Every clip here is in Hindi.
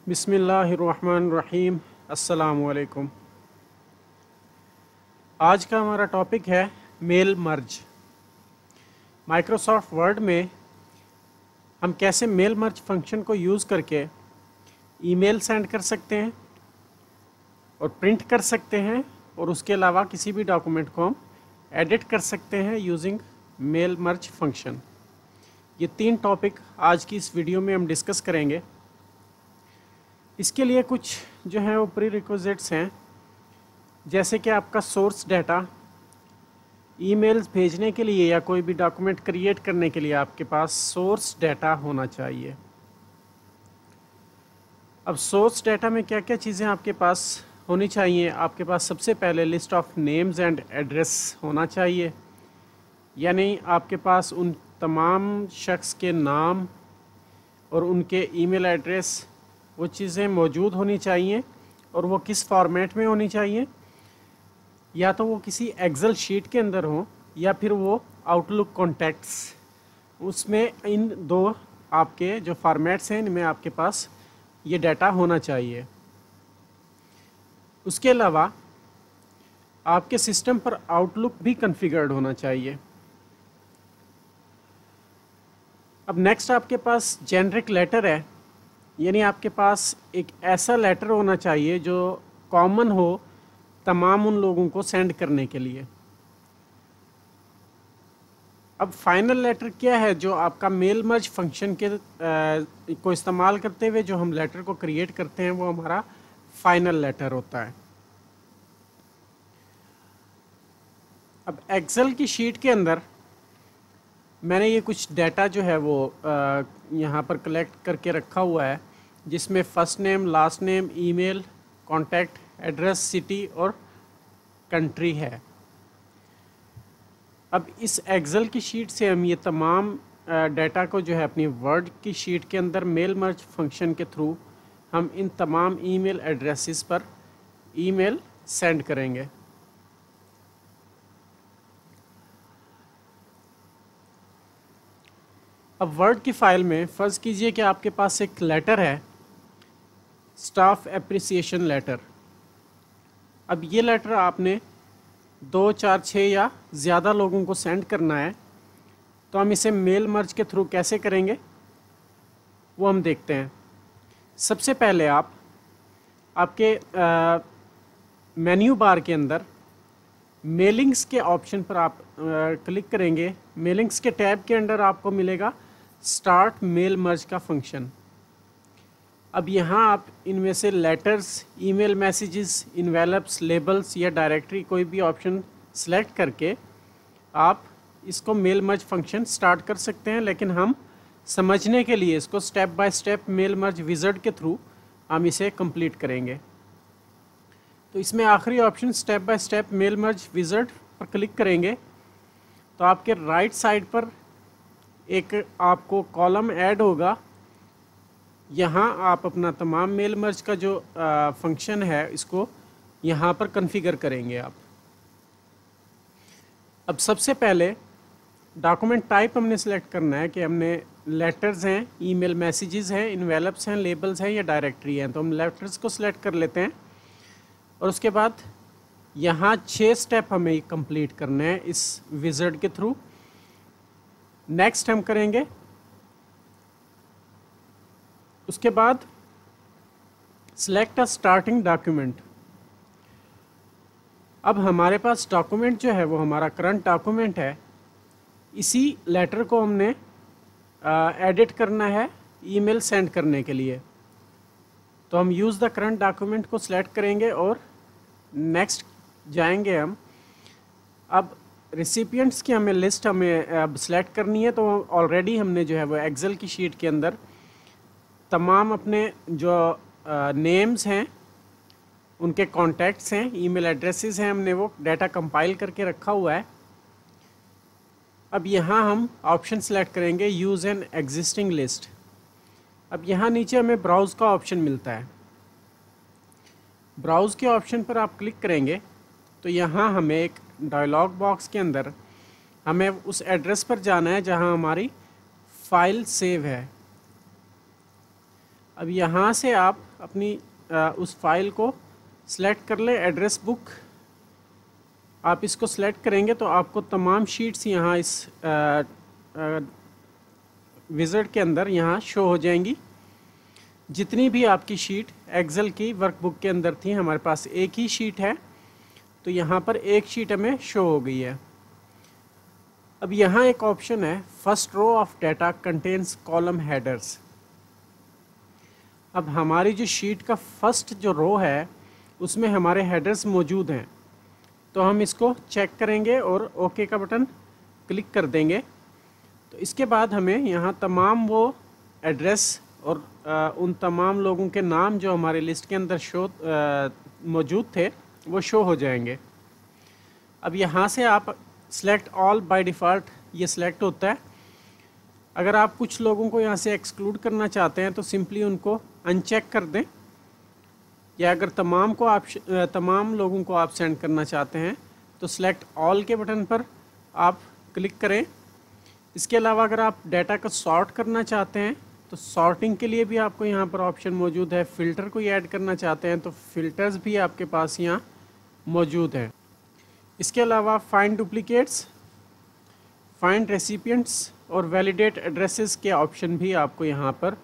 बिस्मिल्लाहिर्रहमानिर्रहीम। अस्सलामुअलैकुम। आज का हमारा टॉपिक है मेल मर्ज। माइक्रोसॉफ्ट वर्ड में हम कैसे मेल मर्ज फंक्शन को यूज़ करके ईमेल सेंड कर सकते हैं और प्रिंट कर सकते हैं, और उसके अलावा किसी भी डॉक्यूमेंट को हम एडिट कर सकते हैं यूजिंग मेल मर्ज फंक्शन। ये 3 टॉपिक आज की इस वीडियो में हम डिस्कस करेंगे। इसके लिए कुछ जो है वो प्री रिक्विजिट्स हैं, जैसे कि आपका सोर्स डाटा ईमेल्स भेजने के लिए या कोई भी डॉक्यूमेंट क्रिएट करने के लिए आपके पास सोर्स डाटा होना चाहिए। अब सोर्स डाटा में क्या क्या चीज़ें आपके पास होनी चाहिए? आपके पास सबसे पहले list of names and address होना चाहिए, यानी आपके पास उन तमाम शख्स के नाम और उनके ईमेल एड्रेस वो चीज़ें मौजूद होनी चाहिए, और वो किस फॉर्मेट में होनी चाहिए। या तो वो किसी एक्सेल शीट के अंदर हो या फिर वो आउटलुक कॉन्टैक्ट्स, उसमें इन 2 आपके जो फॉर्मेट्स हैं इनमें आपके पास ये डाटा होना चाहिए। उसके अलावा आपके सिस्टम पर आउटलुक भी कॉन्फ़िगर्ड होना चाहिए। अब नेक्स्ट आपके पास जेनरिक लेटर है, यानी आपके पास एक ऐसा लेटर होना चाहिए जो कॉमन हो तमाम उन लोगों को सेंड करने के लिए। अब फाइनल लेटर क्या है? जो आपका मेल मर्ज फंक्शन के को इस्तेमाल करते हुए जो हम लेटर को क्रिएट करते हैं वो हमारा फाइनल लेटर होता है। अब एक्सेल की शीट के अंदर मैंने ये कुछ डाटा जो है वो यहाँ पर कलेक्ट करके रखा हुआ है, जिसमें first name, last name, email, contact, address, city और कंट्री है। अब इस एक्सेल की शीट से हम ये तमाम डाटा को जो है अपनी वर्ड की शीट के अंदर मेल मर्ज फंक्शन के थ्रू हम इन तमाम ईमेल एड्रेसेस पर ईमेल सेंड करेंगे। अब वर्ड की फ़ाइल में फ़र्ज़ कीजिए कि आपके पास एक लेटर है, स्टाफ एप्रिसिएशन लेटर। अब ये लेटर आपने 2, 4, 6 या ज़्यादा लोगों को सेंड करना है, तो हम इसे मेल मर्ज के थ्रू कैसे करेंगे वो हम देखते हैं। सबसे पहले आप आपके मेन्यू बार के अंदर मेलिंग्स के ऑप्शन पर आप क्लिक करेंगे। मेलिंग्स के टैब के अंदर आपको मिलेगा स्टार्ट मेल मर्ज का फंक्शन। अब यहाँ आप इनमें से letters, email messages, envelopes, labels या डायरेक्टरी कोई भी ऑप्शन सेलेक्ट करके आप इसको मेल मर्ज फंक्शन स्टार्ट कर सकते हैं। लेकिन हम समझने के लिए इसको step by step mail merge wizard के थ्रू हम इसे कंप्लीट करेंगे। तो इसमें आखिरी option step by step mail merge wizard पर क्लिक करेंगे तो आपके राइट साइड पर एक आपको कॉलम ऐड होगा। यहाँ आप अपना तमाम मेल मर्ज का जो फंक्शन है इसको यहाँ पर कॉन्फ़िगर करेंगे आप। अब सबसे पहले डॉक्यूमेंट टाइप हमने सेलेक्ट करना है कि हमने लेटर्स हैं, ईमेल मैसेजेस हैं, इन्वेलप्स हैं, लेबल्स हैं या डायरेक्टरी हैं। तो हम लेटर्स को सिलेक्ट कर लेते हैं, और उसके बाद यहाँ 6 स्टेप हमें कंप्लीट करने हैं इस विज़ार्ड के थ्रू। नेक्स्ट हम करेंगे, उसके बाद सिलेक्ट अ स्टार्टिंग डॉक्यूमेंट। अब हमारे पास डॉक्यूमेंट जो है वो हमारा करंट डॉक्यूमेंट है। इसी लेटर को हमने एडिट करना है ईमेल सेंड करने के लिए। तो हम यूज़ द करंट डॉक्यूमेंट को सिलेक्ट करेंगे और नेक्स्ट जाएंगे हम। अब रिसिपिएंट्स की हमें लिस्ट अब सिलेक्ट करनी है। तो ऑलरेडी हमने जो है वो एक्सेल की शीट के अंदर तमाम अपने जो नेम्स हैं, उनके कॉन्टैक्ट्स हैं, ईमेल एड्रेसेस हैं, हमने वो डाटा कंपाइल करके रखा हुआ है। अब यहाँ हम ऑप्शन सेलेक्ट करेंगे यूज़ एन एग्जिस्टिंग लिस्ट। अब यहाँ नीचे हमें ब्राउज़ का ऑप्शन मिलता है। ब्राउज़ के ऑप्शन पर आप क्लिक करेंगे तो यहाँ हमें एक डायलॉग बॉक्स के अंदर हमें उस एड्रेस पर जाना है जहाँ हमारी फ़ाइल सेव है। अब यहाँ से आप अपनी उस फाइल को सिलेक्ट कर लें, एड्रेस बुक आप इसको सिलेक्ट करेंगे तो आपको तमाम शीट्स यहाँ इस विज़ार्ड के अंदर यहाँ शो हो जाएंगी। जितनी भी आपकी शीट एक्सेल की वर्कबुक के अंदर थी, हमारे पास एक ही शीट है तो यहाँ पर एक शीट हमें शो हो गई है। अब यहाँ एक ऑप्शन है first row of data contains column headers. अब हमारी जो शीट का फर्स्ट जो रो है उसमें हमारे हेडर्स मौजूद हैं, तो हम इसको चेक करेंगे और ओके का बटन क्लिक कर देंगे। तो इसके बाद हमें यहाँ तमाम वो एड्रेस और उन तमाम लोगों के नाम जो हमारे लिस्ट के अंदर मौजूद थे वो शो हो जाएंगे। अब यहाँ से आप सेलेक्ट ऑल बाय डिफ़ॉल्ट ये सिलेक्ट होता है। अगर आप कुछ लोगों को यहाँ से एक्सक्लूड करना चाहते हैं तो सिंपली उनको अनचेक कर दें, या अगर तमाम लोगों को आप सेंड करना चाहते हैं तो सिलेक्ट ऑल के बटन पर आप क्लिक करें। इसके अलावा अगर आप डाटा को सॉर्ट करना चाहते हैं तो सॉर्टिंग के लिए भी आपको यहाँ पर ऑप्शन मौजूद है। फ़िल्टर को ऐड करना चाहते हैं तो फ़िल्टर्स भी आपके पास यहाँ मौजूद हैं। इसके अलावा फाइंड डुप्लीकेट्स, फाइंड रेसिपिएंट्स और वैलिडेट एड्रेसेस के ऑप्शन भी आपको यहाँ पर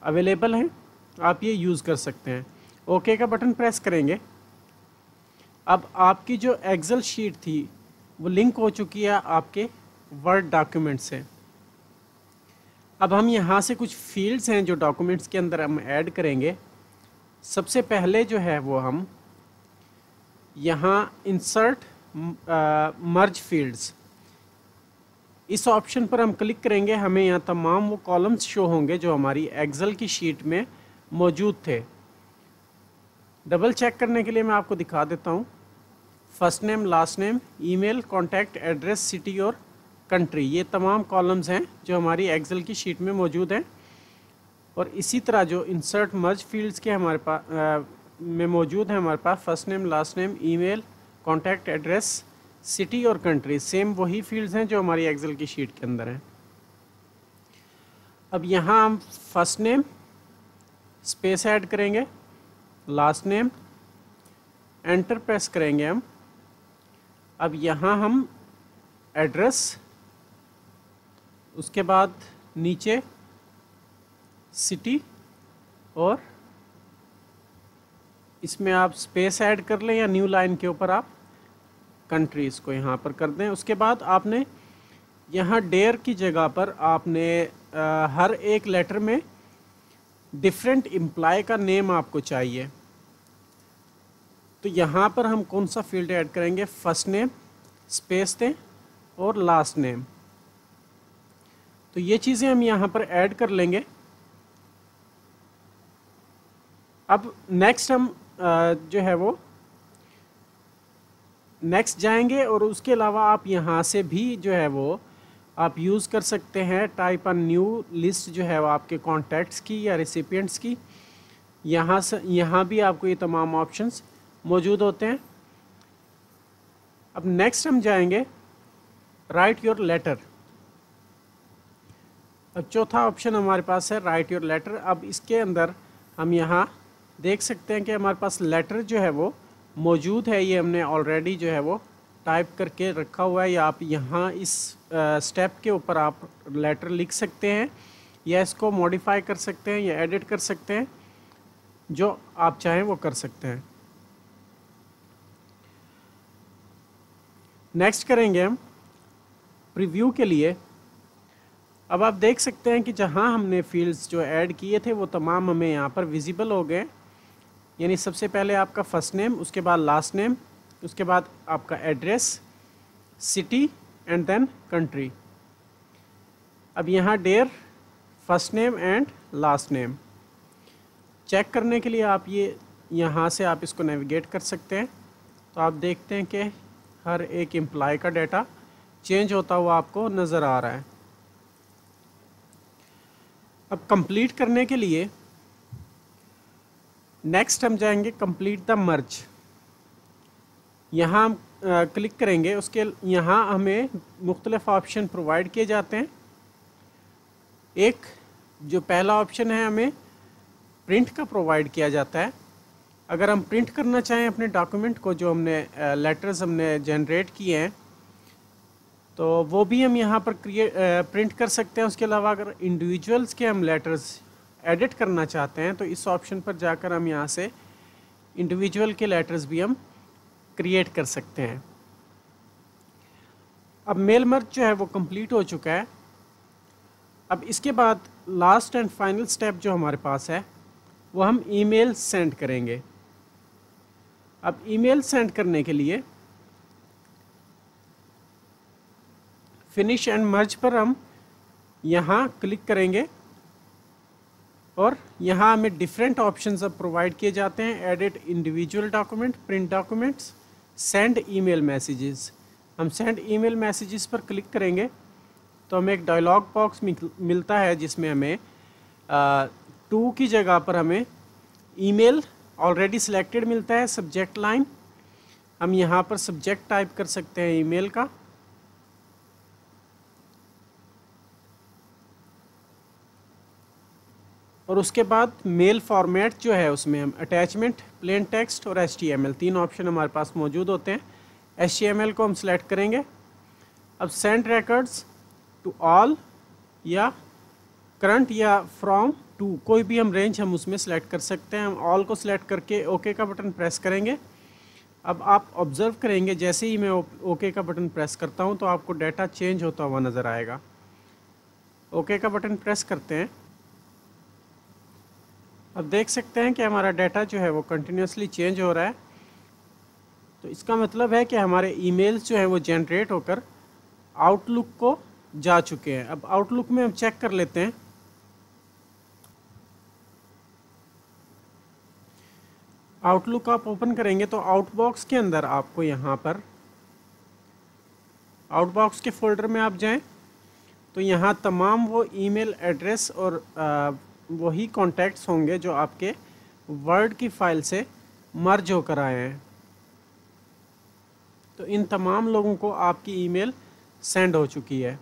अवेलेबल हैं, आप ये यूज़ कर सकते हैं। ओके का बटन प्रेस करेंगे। अब आपकी जो एक्सेल शीट थी वो लिंक हो चुकी है आपके वर्ड डॉक्यूमेंट से। अब हम यहाँ से कुछ फील्ड्स हैं जो डॉक्यूमेंट्स के अंदर हम ऐड करेंगे। सबसे पहले जो है वो हम यहाँ इंसर्ट मर्ज फील्ड्स, इस ऑप्शन पर हम क्लिक करेंगे। हमें यहाँ तमाम वो कॉलम्स शो होंगे जो हमारी एक्सेल की शीट में मौजूद थे। डबल चेक करने के लिए मैं आपको दिखा देता हूँ। First name, last name, email, contact, address, city और कंट्री, ये तमाम कॉलम्स हैं जो हमारी एक्सेल की शीट में मौजूद हैं। और इसी तरह जो इंसर्ट मर्ज फील्ड्स के हमारे पास में मौजूद है, हमारे पास first name, last name, email, contact, address, city और कंट्री, सेम वही फील्ड्स हैं जो हमारी एक्सेल की शीट के अंदर हैं। अब यहाँ हम फर्स्ट नेम स्पेस ऐड करेंगे, लास्ट नेम, एंटर प्रेस करेंगे हम। अब यहाँ हम एड्रेस, उसके बाद नीचे सिटी और इसमें आप स्पेस ऐड कर लें या न्यू लाइन के ऊपर आप कंट्रीज़ को यहाँ पर कर दें। उसके बाद आपने यहाँ डेयर की जगह पर आपने हर एक लेटर में डिफरेंट एम्प्लॉय का नेम आपको चाहिए, तो यहाँ पर हम कौन सा फील्ड ऐड करेंगे, फर्स्ट नेम स्पेस दें और लास्ट नेम। तो ये चीज़ें हम यहाँ पर ऐड कर लेंगे। अब नेक्स्ट हम जो है वो नेक्स्ट जाएंगे और उसके अलावा आप यहाँ से भी जो है वो आप यूज़ कर सकते हैं टाइप अ न्यू लिस्ट जो है वो आपके कॉन्टैक्ट्स की या रेसिपिएंट्स की। यहाँ भी आपको ये तमाम ऑप्शंस मौजूद होते हैं। अब नेक्स्ट हम जाएंगे राइट योर लेटर। अब चौथा ऑप्शन हमारे पास है राइट योर लेटर। अब इसके अंदर हम यहाँ देख सकते हैं कि हमारे पास लेटर जो है वो मौजूद है, ये हमने ऑलरेडी जो है वो टाइप करके रखा हुआ है, या आप यहाँ इस स्टेप के ऊपर आप लेटर लिख सकते हैं या इसको मॉडिफाई कर सकते हैं या एडिट कर सकते हैं, जो आप चाहें वो कर सकते हैं। नेक्स्ट करेंगे हम प्रीव्यू के लिए। अब आप देख सकते हैं कि जहाँ हमने फील्ड्स जो ऐड किए थे वो तमाम हमें यहाँ पर विजिबल हो गए। यानी सबसे पहले आपका फर्स्ट नेम, उसके बाद लास्ट नेम, उसके बाद आपका address, city and then country. अब यहाँ there, first name and last name check करने के लिए आप ये यहाँ से आप इसको नेविगेट कर सकते हैं। तो आप देखते हैं कि हर एक एम्प्लॉय का डाटा चेंज होता हुआ आपको नज़र आ रहा है। अब कंप्लीट करने के लिए नेक्स्ट हम जाएंगे कंप्लीट द मर्ज। यहाँ हम क्लिक करेंगे, उसके यहाँ हमें मुख्तलिफ ऑप्शन प्रोवाइड किए जाते हैं। एक जो पहला ऑप्शन है, हमें प्रिंट का प्रोवाइड किया जाता है। अगर हम प्रिंट करना चाहें अपने डॉक्यूमेंट को, जो हमने लेटर्स हमने जनरेट किए हैं, तो वो भी हम यहाँ पर प्रिंट कर सकते हैं। उसके अलावा अगर इंडिविजुअल्स के हम लेटर्स एडिट करना चाहते हैं तो इस ऑप्शन पर जाकर हम यहाँ से इंडिविजुअल के लेटर्स भी हम क्रिएट कर सकते हैं। अब मेल मर्ज जो है वो कंप्लीट हो चुका है। अब इसके बाद लास्ट एंड फाइनल स्टेप जो हमारे पास है वो हम ईमेल सेंड करेंगे। अब ईमेल सेंड करने के लिए फिनिश एंड मर्ज पर हम यहाँ क्लिक करेंगे और यहाँ हमें डिफरेंट ऑप्शंस अब प्रोवाइड किए जाते हैं। Edit individual document, print documents, send email messages. हम सेंड ईमेल मैसेजेस पर क्लिक करेंगे तो हमें एक डायलॉग बॉक्स मिलता है जिसमें हमें टू की जगह पर हमें ईमेल ऑलरेडी सिलेक्टेड मिलता है। सब्जेक्ट लाइन हम यहाँ पर सब्जेक्ट टाइप कर सकते हैं ईमेल का, और उसके बाद मेल फॉर्मेट जो है उसमें हम अटैचमेंट, प्लेन टेक्स्ट और HTML तीन ऑप्शन हमारे पास मौजूद होते हैं। HTML को हम सेलेक्ट करेंगे। अब सेंड रिकॉर्ड्स टू ऑल या करंट या फ्रॉम टू, कोई भी हम रेंज हम उसमें सेलेक्ट कर सकते हैं। हम ऑल को सिलेक्ट करके ओके का बटन प्रेस करेंगे। अब आप ऑब्जर्व करेंगे जैसे ही मैं ओके का बटन प्रेस करता हूं तो आपको डाटा चेंज होता हुआ नज़र आएगा। ओके का बटन प्रेस करते हैं। अब देख सकते हैं कि हमारा डाटा जो है वो कंटिन्यूसली चेंज हो रहा है। तो इसका मतलब है कि हमारे ईमेल्स जो हैं वो जनरेट होकर आउटलुक को जा चुके हैं। अब आउटलुक में हम चेक कर लेते हैं। आउटलुक आप ओपन करेंगे तो आउटबॉक्स के अंदर आपको यहाँ पर आउटबॉक्स के फोल्डर में आप जाएं तो यहाँ तमाम वो ईमेल एड्रेस और वही कॉन्टैक्ट्स होंगे जो आपके वर्ड की फाइल से मर्ज होकर आए हैं। तो इन तमाम लोगों को आपकी ईमेल सेंड हो चुकी है।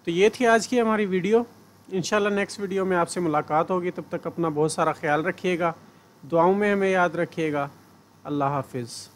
तो ये थी आज की हमारी वीडियो। इंशाल्लाह नेक्स्ट वीडियो में आपसे मुलाकात होगी। तब तक अपना बहुत सारा ख्याल रखिएगा, दुआओं में हमें याद रखिएगा। अल्लाह हाफिज़।